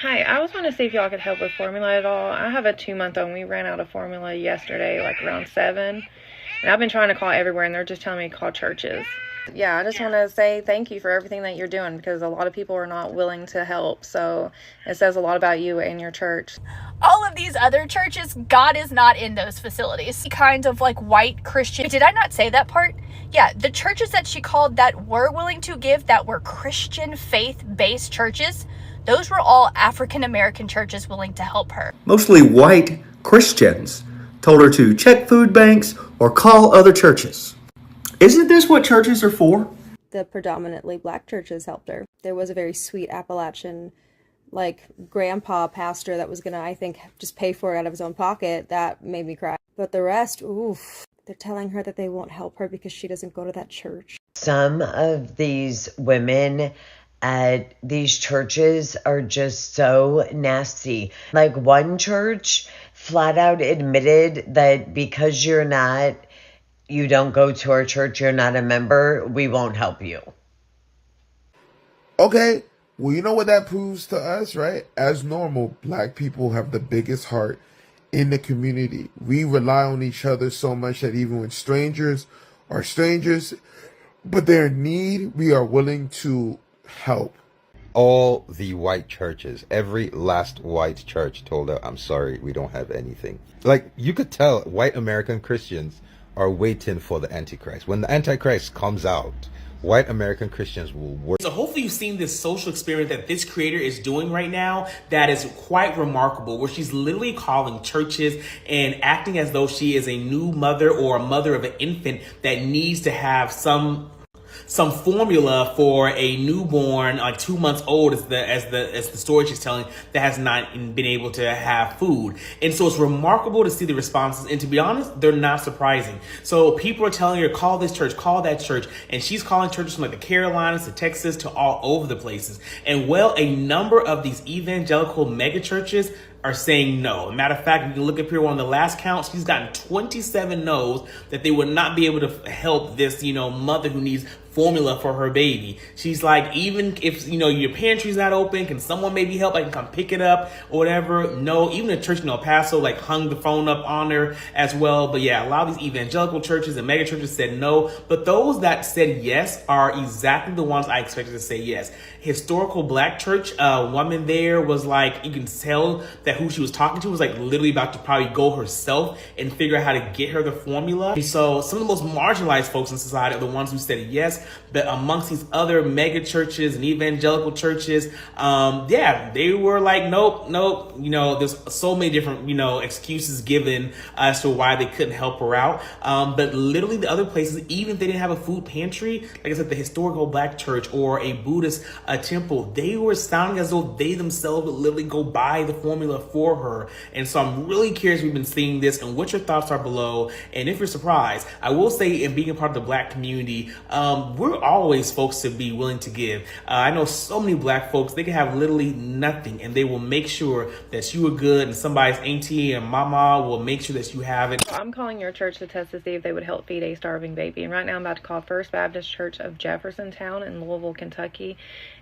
Hi, I was wanting to see if y'all could help with formula at all. I have a 2-month-old and we ran out of formula yesterday, like around 7. And I've been trying to call everywhere and they're just telling me to call churches. Yeah, I just want to say thank you for everything that you're doing because a lot of people are not willing to help. So it says a lot about you and your church. All of these other churches, God is not in those facilities. Kind of like white Christian. Did I not say that part? Yeah, the churches that she called that were willing to give, that were Christian faith-based churches, those were all African American churches willing to help her. Mostly white Christians told her to check food banks or call other churches. Isn't this what churches are for? The predominantly black churches helped her. There was a very sweet Appalachian, grandpa pastor that was gonna, I think, just pay for it out of his own pocket. That made me cry. But the rest, oof, they're telling her that they won't help her because she doesn't go to that church. Some of these women at these churches are just so nasty. Like one church flat out admitted that because you don't go to our church, you're not a member, we won't help you. Okay, well, you know what that proves to us, right? As normal, black people have the biggest heart in the community. We rely on each other so much that even when strangers are strangers, but they're in need, we are willing to help. All the white churches, every last white church told her, I'm sorry, we don't have anything. Like, you could tell white American Christians are waiting for the Antichrist. When the Antichrist comes out, white American Christians will work. So hopefully you've seen this social experiment that this creator is doing right now that is quite remarkable, where she's literally calling churches and acting as though she is a new mother or a mother of an infant that needs to have some formula for a newborn, like 2 months old, as the story she's telling, that has not been able to have food. And so it's remarkable to see the responses. And to be honest, they're not surprising. So people are telling her, call this church, call that church. And she's calling churches from like the Carolinas to Texas to all over the places. And well, a number of these evangelical mega churches are saying no. Matter of fact, you can look up here on the last count, she's gotten 27 no's that they would not be able to help this, mother who needs formula for her baby. She's like, even if, your pantry's not open, can someone maybe help? I can come pick it up or whatever. No, even the church in El Paso, hung the phone up on her as well. But yeah, a lot of these evangelical churches and mega churches said no. But those that said yes are exactly the ones I expected to say yes. Historical black church, a woman there was like, you can tell that who she was talking to was literally about to probably go herself and figure out how to get her the formula. So some of the most marginalized folks in society are the ones who said yes. But amongst these other mega churches and evangelical churches, they were like, nope. There's so many different, excuses given as to why they couldn't help her out. But literally the other places, even if they didn't have a food pantry, like I said, the historical black church or a Buddhist temple, they were sounding as though they themselves would literally go buy the formula for her. And so I'm really curious, we've been seeing this and what your thoughts are below. And if you're surprised, I will say, in being a part of the black community, we're always folks to be willing to give. I know so many black folks, they can have literally nothing and they will make sure that you are good, and somebody's auntie and mama will make sure that you have it. I'm calling your church to test to see if they would help feed a starving baby. And right now I'm about to call First Baptist Church of Jeffersontown in Louisville, Kentucky.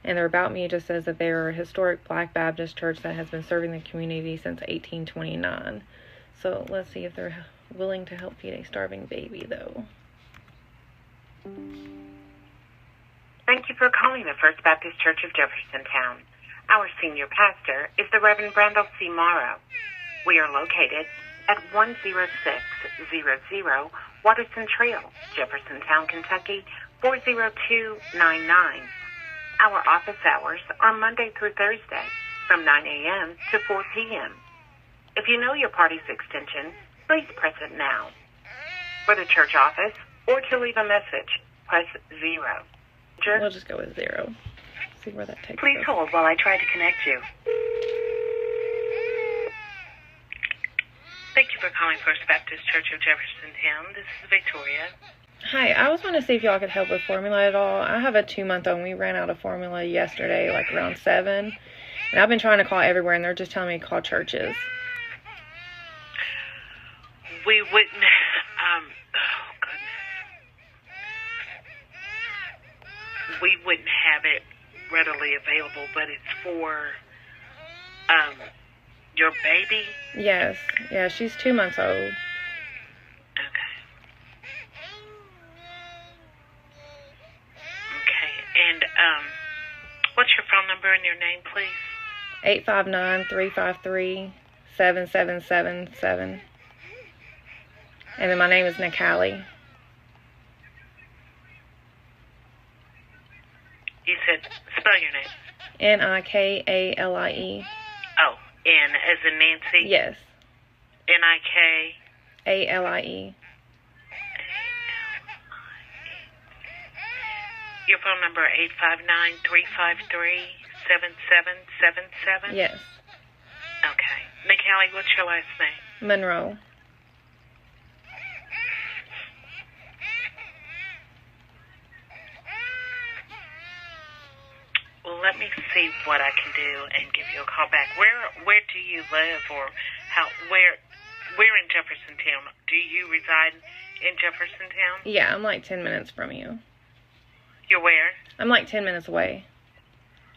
And their About Me just says that they are a historic black Baptist church that has been serving the community since 1829. So let's see if they're willing to help feed a starving baby, though. Thank you for calling the First Baptist Church of Jeffersontown. Our senior pastor is the Reverend Randall C. Morrow. We are located at 10600 Watterson Trail, Jeffersontown, Kentucky, 40299. Our office hours are Monday through Thursday from 9 a.m. to 4 p.m. If you know your party's extension, please press it now. For the church office or to leave a message, press 0. We'll just go with 0. See where that takes us. Please hold while I try to connect you. Thank you for calling First Baptist Church of Jeffersontown. This is Victoria. Hi, I was wanting to see if y'all could help with formula at all. I have a 2-month-old and we ran out of formula yesterday, around 7. And I've been trying to call everywhere and they're just telling me to call churches. We wouldn't, we wouldn't have it readily available, but it's for baby? Yes. Yeah, she's 2 months old. Okay. Okay. And what's your phone number and your name, please? 859-353-7777. And then my name is Nikali. You said, spell your name. Nikali. Oh, N as in Nancy? Yes. N-I-K? ALIE. Your phone number, 859-353-7777? Yes. Okay. Nikali, what's your last name? Monroe. Well, let me see what I can do and give you a call back. Where do you live, or where in Jeffersontown? Do you reside in Jeffersontown? Yeah, I'm like 10 minutes from you. You're where? I'm like 10 minutes away.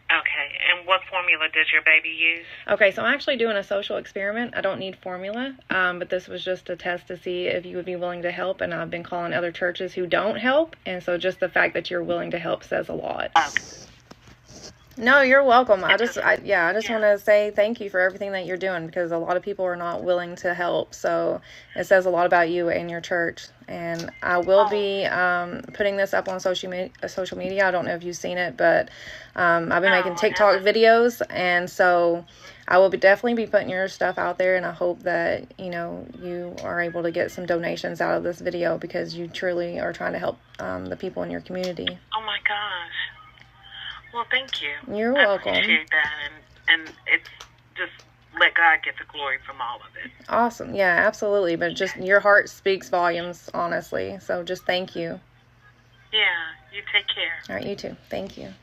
Okay, and what formula does your baby use? Okay, so I'm actually doing a social experiment. I don't need formula, but this was just a test to see if you would be willing to help, and I've been calling other churches who don't help, and so just the fact that you're willing to help says a lot. Okay. No, you're welcome. I just want to say thank you for everything that you're doing, because a lot of people are not willing to help. So it says a lot about you and your church. And I will be putting this up on social media. I don't know if you've seen it, but I've been making TikTok videos, and so I will definitely be putting your stuff out there. And I hope that you are able to get some donations out of this video, because you truly are trying to help the people in your community. Oh my gosh. Well, thank you. You're welcome. I appreciate that, and it's just let God get the glory from all of it. Awesome. Yeah, absolutely. But just your heart speaks volumes, honestly. So just thank you. Yeah, you take care. All right, you too. Thank you.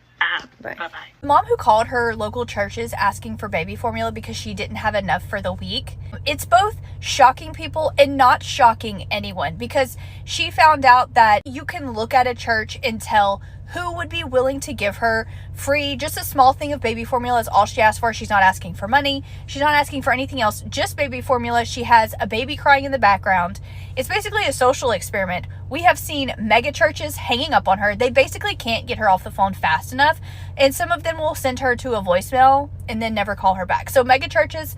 Bye. Bye-bye. Mom who called her local churches asking for baby formula because she didn't have enough for the week. It's both shocking people and not shocking anyone, because she found out that you can look at a church and tell who would be willing to give her free, just a small thing of baby formula is all she asked for. She's not asking for money. She's not asking for anything else, just baby formula. She has a baby crying in the background. It's basically a social experiment. We have seen mega churches hanging up on her. They basically can't get her off the phone fast enough, and some of them will send her to a voicemail and then never call her back. So mega churches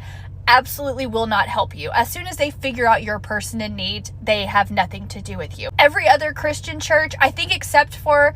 absolutely will not help you. As soon as they figure out your person in need, they have nothing to do with you. Every other Christian church, I think except for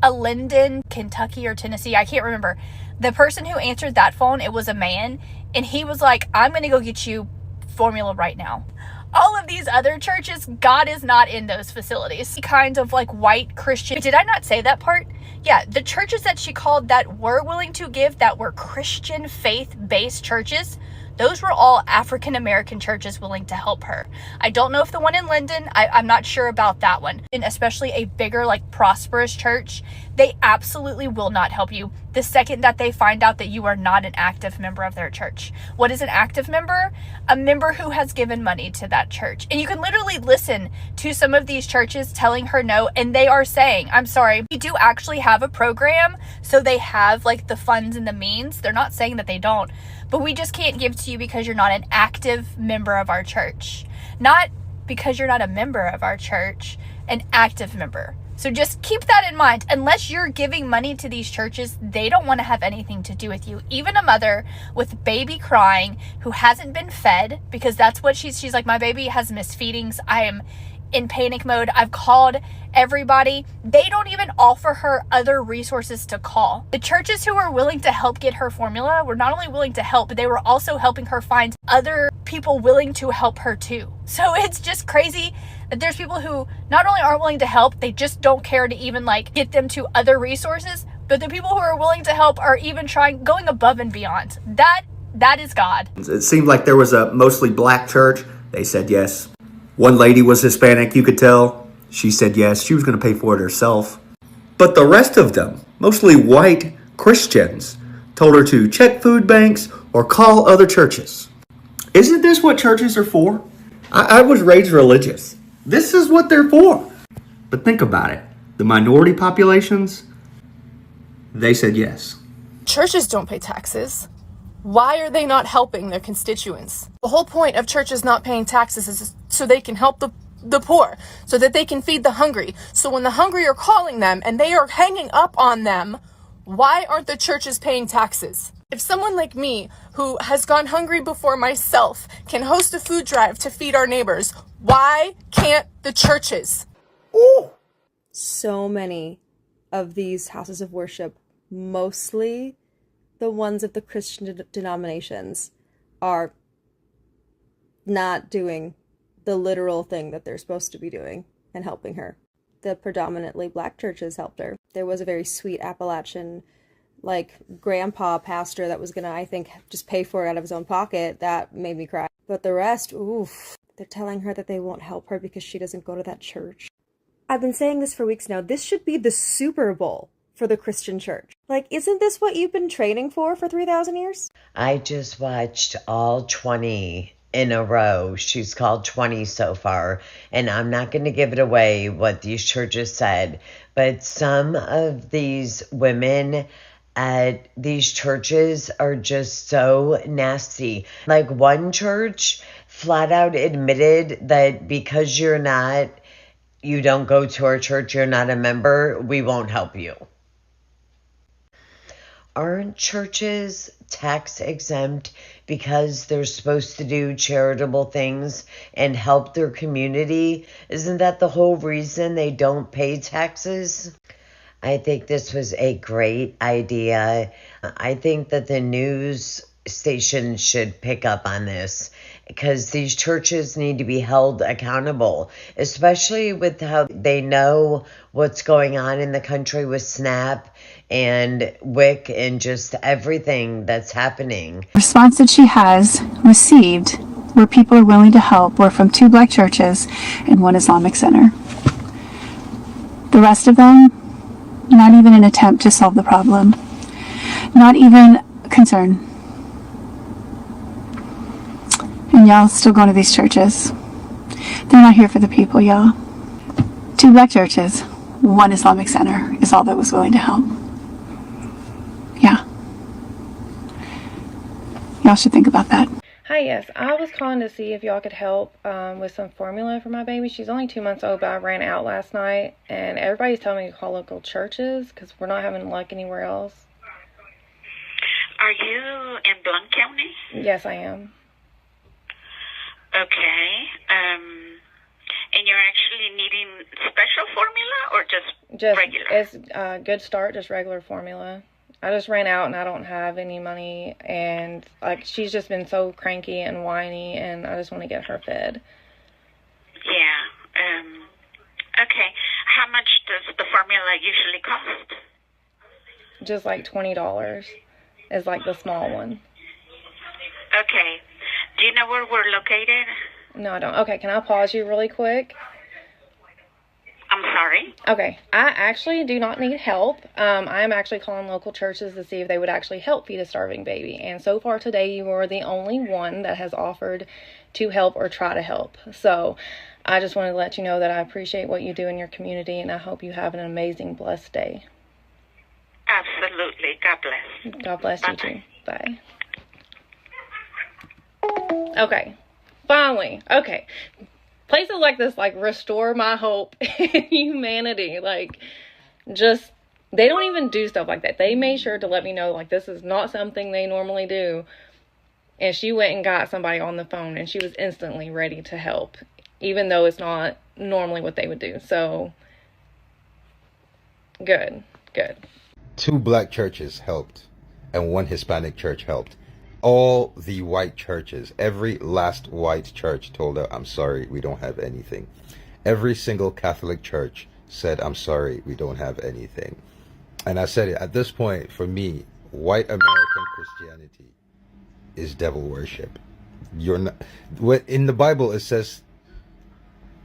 a Linden, Kentucky or Tennessee, I can't remember, the person who answered that phone, it was a man, and he was like, I'm gonna go get you formula right now. All of these other churches, God is not in those facilities. Kind of like white Christian. Did I not say that part? Yeah, the churches that she called that were willing to give, that were Christian faith-based churches, those were all African American churches willing to help her. I don't know if the one in Linden, I'm not sure about that one. And especially a bigger, like prosperous church, they absolutely will not help you the second that they find out that you are not an active member of their church. What is an active member? A member who has given money to that church. And you can literally listen to some of these churches telling her no, and they are saying, I'm sorry, we do actually have a program, so they have like the funds and the means. They're not saying that they don't, but we just can't give to you because you're not an active member of our church. Not because you're not a member of our church, an active member. So just keep that in mind. Unless you're giving money to these churches, they don't want to have anything to do with you. Even a mother with baby crying who hasn't been fed, because that's what she's like, my baby has misfeedings. I am in panic mode. I've called everybody. They don't even offer her other resources to call. The churches who were willing to help get her formula were not only willing to help, but they were also helping her find other people willing to help her too. So it's just crazy that there's people who not only aren't willing to help, they just don't care to even like get them to other resources, but the people who are willing to help are even going above and beyond. That is God. It seemed like there was a mostly black church. They said yes. One lady was Hispanic, you could tell. She said yes, she was going to pay for it herself. But the rest of them, mostly white Christians, told her to check food banks or call other churches. Isn't this what churches are for? I was raised religious. This is what they're for. But think about it. The minority populations, they said yes. Churches don't pay taxes. Why are they not helping their constituents? The whole point of churches not paying taxes is so they can help the poor, so that they can feed the hungry. So when the hungry are calling them and they are hanging up on them, why aren't the churches paying taxes? If someone like me, who has gone hungry before myself, can host a food drive to feed our neighbors, why can't the churches? Ooh. So many of these houses of worship, mostly the ones of the Christian denominations, are not doing the literal thing that they're supposed to be doing and helping her. The predominantly black churches helped her. There was a very sweet Appalachian, grandpa pastor that was gonna, I think, just pay for it out of his own pocket. That made me cry. But the rest, oof, they're telling her that they won't help her because she doesn't go to that church. I've been saying this for weeks now. This should be the Super Bowl for the Christian church. Isn't this what you've been training for 3,000 years? I just watched all 20 in a row. She's called 20 so far, and I'm not going to give it away what these churches said, but some of these women at these churches are just so nasty. One church flat out admitted that because you don't go to our church, you're not a member, we won't help you. Aren't churches tax exempt because they're supposed to do charitable things and help their community? Isn't that the whole reason they don't pay taxes? I think this was a great idea. I think that the news station should pick up on this, because these churches need to be held accountable, especially with how they know what's going on in the country with SNAP and WIC and just everything that's happening. The response that she has received, where people are willing to help, were from 2 black churches and 1 Islamic center. The rest of them, not even an attempt to solve the problem, not even concern. And y'all still going to these churches. They're not here for the people, y'all. 2 black churches, 1 Islamic center is all that was willing to help. Yeah. Y'all should think about that. Hi, yes. I was calling to see if y'all could help with some formula for my baby. She's only 2 months old, but I ran out last night, and everybody's telling me to call local churches because we're not having luck anywhere else. Are you in Blount County? Yes, I am. Okay. And you're actually needing special formula or just regular? It's a good start, just regular formula. I just ran out and I don't have any money, and she's just been so cranky and whiny, and I just want to get her fed. Yeah. Okay. How much does the formula usually cost? Just $20 is the small one. Okay. Do you know where we're located? No, I don't. Okay, can I pause you really quick? I'm sorry? Okay, I actually do not need help. I am actually calling local churches to see if they would actually help feed a starving baby. And so far today, you are the only one that has offered to help or try to help. So I just wanted to let you know that I appreciate what you do in your community, and I hope you have an amazing, blessed day. Absolutely. God bless. God bless you too. Bye. Okay, finally. Okay, places like this restore my hope in humanity. They don't even do stuff like that. They made sure to let me know this is not something they normally do. And she went and got somebody on the phone, and she was instantly ready to help, even though it's not normally what they would do. So good. 2 black churches helped and 1 Hispanic church helped. All the white churches, every last white church told her, I'm sorry, we don't have anything. Every single Catholic church said, I'm sorry, we don't have anything. And I said it, at this point, for me, white American Christianity is devil worship. You're not, in the Bible, it says,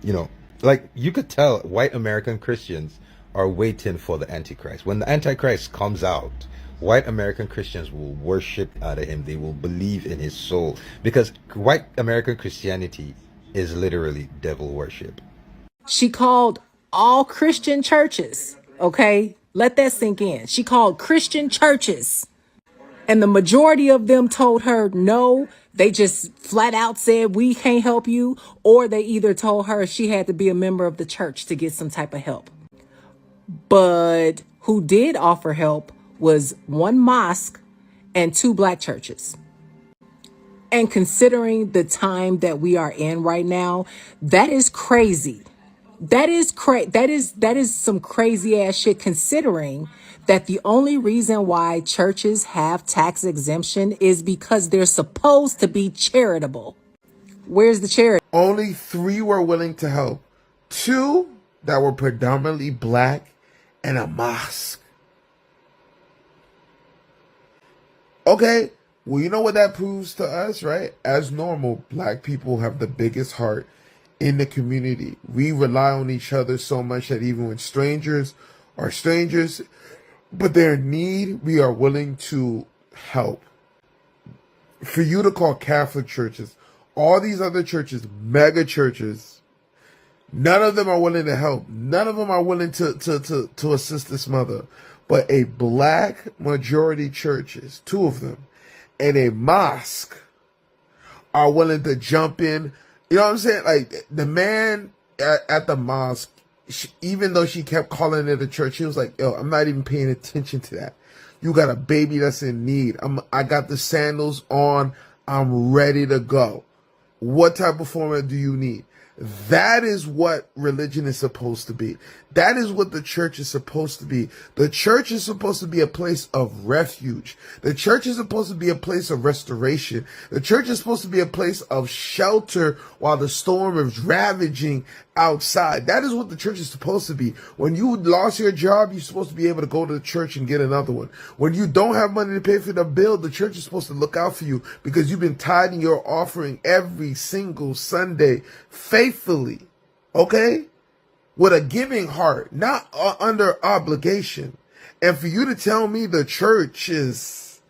you could tell white American Christians are waiting for the Antichrist. When the Antichrist comes out, white American Christians will worship out of him. They will believe in his soul, because white American Christianity is literally devil worship. She called all Christian churches, okay? Let that sink in. She called Christian churches And the majority of them told her no. They just flat out said, we can't help you. Or they either told her she had to be a member of the church to get some type of help. But who did offer help was one mosque and 2 black churches. And considering the time that we are in right now, that is crazy. That is some crazy ass shit, considering that the only reason why churches have tax exemption is because they're supposed to be charitable. Where's the charity? Only 3 were willing to help. 2 that were predominantly black and a mosque. Okay, well, you know what that proves to us, right? As normal, black people have the biggest heart in the community. We rely on each other so much that even when strangers are strangers, but they're in need, we are willing to help. For you to call Catholic churches, all these other churches, mega churches, none of them are willing to help. None of them are willing to assist this mother. But a black majority churches, 2 of them, and a mosque are willing to jump in. You know what I'm saying? Like, the man at the mosque, even though she kept calling it a church, he was like, yo, I'm not even paying attention to that. You got a baby that's in need. I got the sandals on. I'm ready to go. What type of format do you need? That is what religion is supposed to be. That is what the church is supposed to be. The church is supposed to be a place of refuge. The church is supposed to be a place of restoration. The church is supposed to be a place of shelter while the storm is ravaging outside. That is what the church is supposed to be. When you lost your job, you're supposed to be able to go to the church and get another one. When you don't have money to pay for the bill, the church is supposed to look out for you because you've been tithing your offering every single Sunday faithfully. Okay? With a giving heart, not under obligation. And for you to tell me the church is,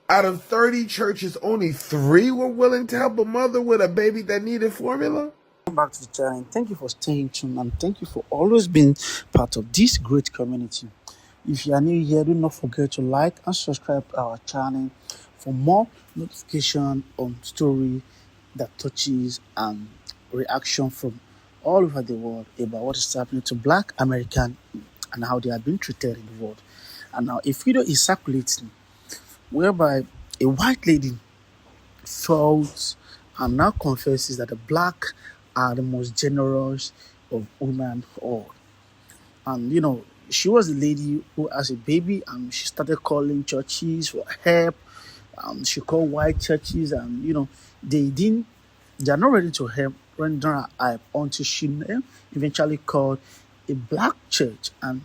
out of 30 churches, only 3 were willing to help a mother with a baby that needed formula? Welcome back to the channel. Thank you for staying tuned, and thank you for always being part of this great community. If you are new here, do not forget to like and subscribe to our channel for more notification on story that touches and reaction from all over the world about what is happening to Black Americans and how they are being treated in the world. And now a video is circulating whereby a white lady felt and now confesses that the black are the most generous of women all. And you know, she was the lady who has a baby and she started calling churches for help. She called white churches, and you know, they are not ready to help render her help until she eventually called a black church and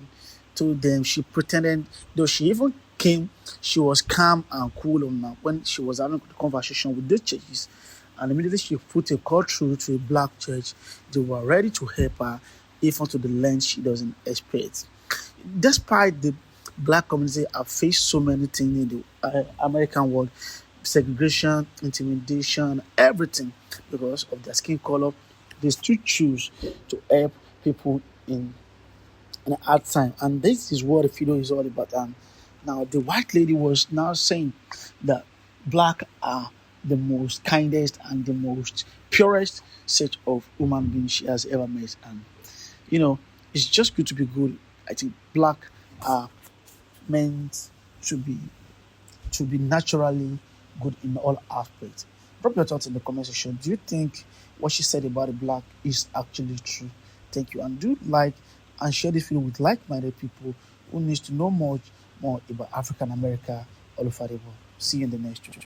told them she pretended, though she even came, she was calm and cool when she was having a conversation with the churches. And immediately she put a call through to a black church. They were ready to help her, even to the length she doesn't expect. Despite the black community have faced so many things in the American world, segregation, intimidation, everything, because of their skin color, they still choose to help people in a hard time. And this is what the video is all about. And now the white lady was now saying that black are the most kindest and the most purest set of human beings she has ever met. And you know, it's just good to be good. I think black are meant to be naturally good in all aspects. Drop your thoughts in the comment section. Do you think what she said about the black is actually true? Thank you. And do like and share this video with like-minded people who needs to know more about African America all over the world. See you in the next video.